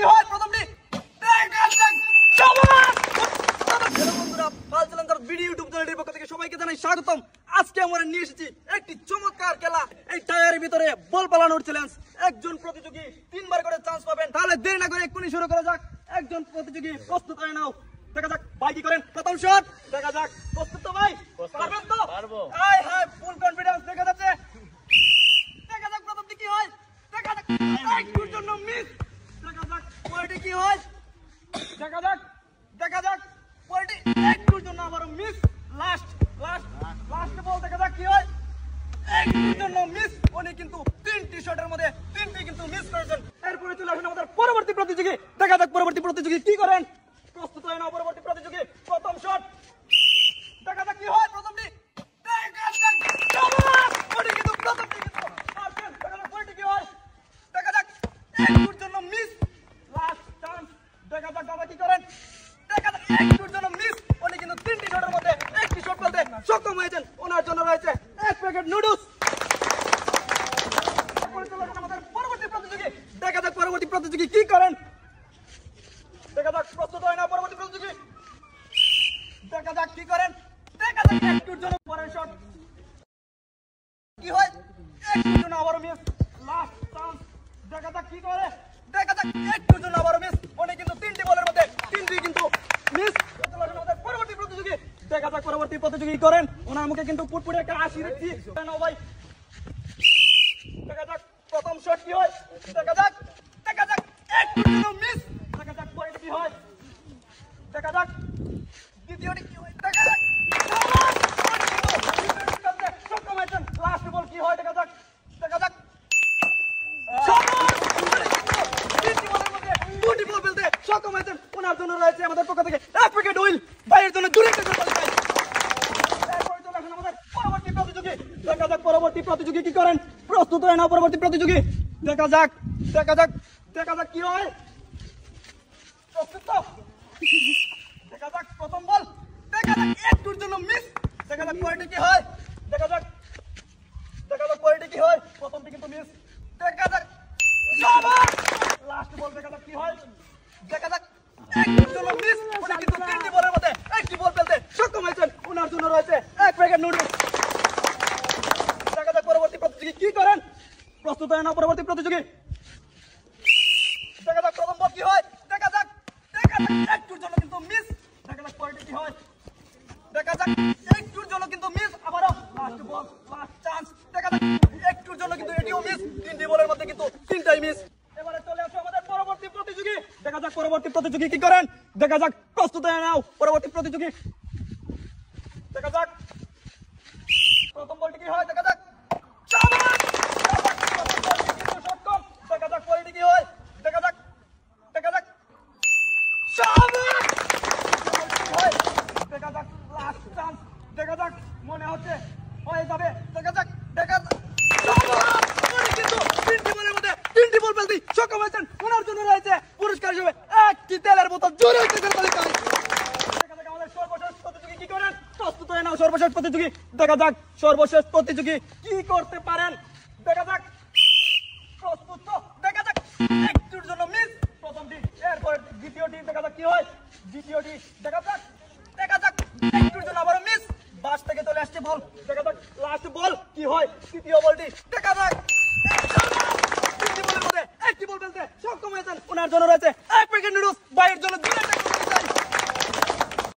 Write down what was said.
কি হয় প্রথমটি সবাইকে জানাই স্বাগতম। আজকে আমরা নিয়ে এসেছি একটি চমৎকার খেলা, এই টায়ারের ভিতরে বল পালানোর চ্যালেঞ্জ। একজন প্রতিযোগী 3 বার করে চান্স পাবেন। তাহলে দেরি না করে এক্ষুনি শুরু করা যাক। একজন প্রতিযোগী প্রস্তুত হয়ে নাও। দেখা যাক ভাই কি করেন। প্রথম শট দেখা যাক। প্রস্তুত তো ভাই? পারবেন তো? পারবো। হাই হাই, ফুল কনফিডেন্স দেখা যাচ্ছে। দেখা যাক প্রথমটি কি হয়। দেখা যাক একটুর জন্য মিস। দেখা যাক পরেরটি কি হয়। দেখা যাক দেখা যাক পরেরটি একটুর জন্য আবারও মিস। লাস্ট বল দেখা যাক কি হয়। একটুর জন্য মিস। উনি কিন্তু 3টি শটের মধ্যে 3টি কিন্তু মিস করেছেন। এরপরে চলে আসেন আমাদের পরবর্তী প্রতিযোগী। দেখা যাক পরবর্তী প্রতিযোগী কি করেন। প্রস্তুত হয় না পরবর্তী প্রতিযোগী। প্রথম শট দেখা যাক কি হয়। প্রথমটি দেখা যাক উনি কিন্তু প্রথমটি কিন্তু মারছেন। দেখা যাক পরেরটি কি হয়। দেখা যাক একটুর জন্য মিস। লাস্ট চান্স দেখা যাক দাদা কি করেন। দেখা যাক একটুর জন্য মিস। উনি কিন্তু 3টি শটের মধ্যে 1টি শট ফেলতে সক্ষম হয়েছেন। ওনার জন্য রয়েছে 1 প্যাকেট নুডলস। আমাদের পরবর্তী প্রতিযোগী। দেখা যাক পরবর্তী প্রতিযোগী কি করেন। দেখা যাক প্রস্তুত হয় না পরবর্তী প্রতিযোগী। দেখা যাক কি করেন। দেখা যাক একটুর জন্য পরের শট কি হয়। একটুর জন্য আবারও মিস। লাস্ট চান্স দেখা যাক কি করে। দেখা যাক একটুর জন্য আবারও মিস। উনি কিন্তু 3টি বলের মধ্যে 3টি কিন্তু মিস। আমাদের পরবর্তী প্রতিযোগী। দেখা যাক পরবর্তী প্রতিযোগী করেন। ওনার মুখে কিন্তু পুটপুটে একটা হাসি দেখছি। নাও ভাই। দেখা যাক প্রথম শট কি হয়। দেখা যাক একটুর জন্য মিস। দেখা যাক পরেরটি কি হয়। দেখা যাক দ্বিতীয়টি কি হয়। দেখা যাক সক্ষম হয়েছেন। লাস্ট বল কি হয়। দেখা যাক সক্ষম হয়েছেন। ওনার জন্য রয়েছে আমাদের পক্ষ থেকে 1 প্যাকেট অয়েল। ভাইয়ের জন্য দূরে আমাদের পরবর্তী প্রতিযোগী। দেখা যাক পরবর্তী প্রতিযোগী কি করেন। প্রস্তুত হয়ে নাও পরবর্তী প্রতিযোগী। দেখা যাক কি হয়। প্রস্তুত তো? দেখা যাক প্রথম বল। দেখা যাক একটুর জন্য মিস। দেখা যাক পরেরটি কি হয়। দেখা যাক পরেরটি কি হয়। প্রথমটি কিন্তু মিস। দেখা যাক লাস্ট বল। দেখা যাক কি হয়। দেখা যাক একটুর জন্য মিস। উনি কিন্তু 3টি বলের মধ্যে 1টি বল ফেলতে সক্ষম হয়েছেন। ওনার জন্য রয়েছে 1 প্যাকেট নুডলস। দেখা যাক পরবর্তী প্রতিযোগী কি করেন। প্রস্তুত হয় না পরবর্তী প্রতিযোগী। দেখা যাক প্রথম বল কি হয়। দেখা যাক একটুর জন্য কিন্তু মিস। দেখা যাক পরেরটি কি হয়। দেখা যাক একটুর জন্য কিন্তু মিস। আবারও লাস্ট বল লাস্ট চান্স। দেখা যাক একটুর জন্য কিন্তু এটিও মিস। 3টি বলের মধ্যে কিন্তু 3টাই মিস। এবারে চলে আসো আমাদের পরবর্তী প্রতিযোগী। দেখা যাক পরবর্তী প্রতিযোগী কি করেন। দেখা যাক প্রস্তুত হয়ে নাও পরবর্তী প্রতিযোগী। দেখা যাক প্রথম বলটি কি হয়। দেখা যাক সক্ষম। দেখা যাক পরেরটি কি হয়। দেখা যাক দেখা যাক লাস্ট চান্স। দেখা যাক মনে হচ্ছে হয়ে যাবে। দেখা যাক কিন্তু 3টি বলের মধ্যে 3টি বল ফেলতে সক্ষম হয়েছেন। ওনার জন্য রয়েছে পুরস্কার হিসেবে 1টি তেলের বোতল। জোরে হচ্ছে তালিকায়। দেখা যাক আমাদের সর্বশেষ প্রতিযোগী কি করেন। প্রস্তুত হয়ে নাও সর্বশেষ প্রতিযোগী। দেখা যাক সর্বশেষ প্রতিযোগী কি করতে পারেন। দেখা যাক প্রস্তুত তো? দেখা যাক একটুর জন্য মিস। প্রথমটি এরপর দ্বিতীয়টি। দেখা যাক কি হয়। দ্বিতীয়টি দেখা যাক একটুর জন্য আবারও মিস। বাস থেকে চলে আসছে বল। দেখা যাক লাস্ট বল কি হয়। তৃতীয় বলটি। দেখা যাক 3টি বলের মধ্যে 1টি বল ফেলতে সক্ষম হয়েছেন। ওনার জন্য রয়েছে 1 প্যাকেট নুডলস। বাইরের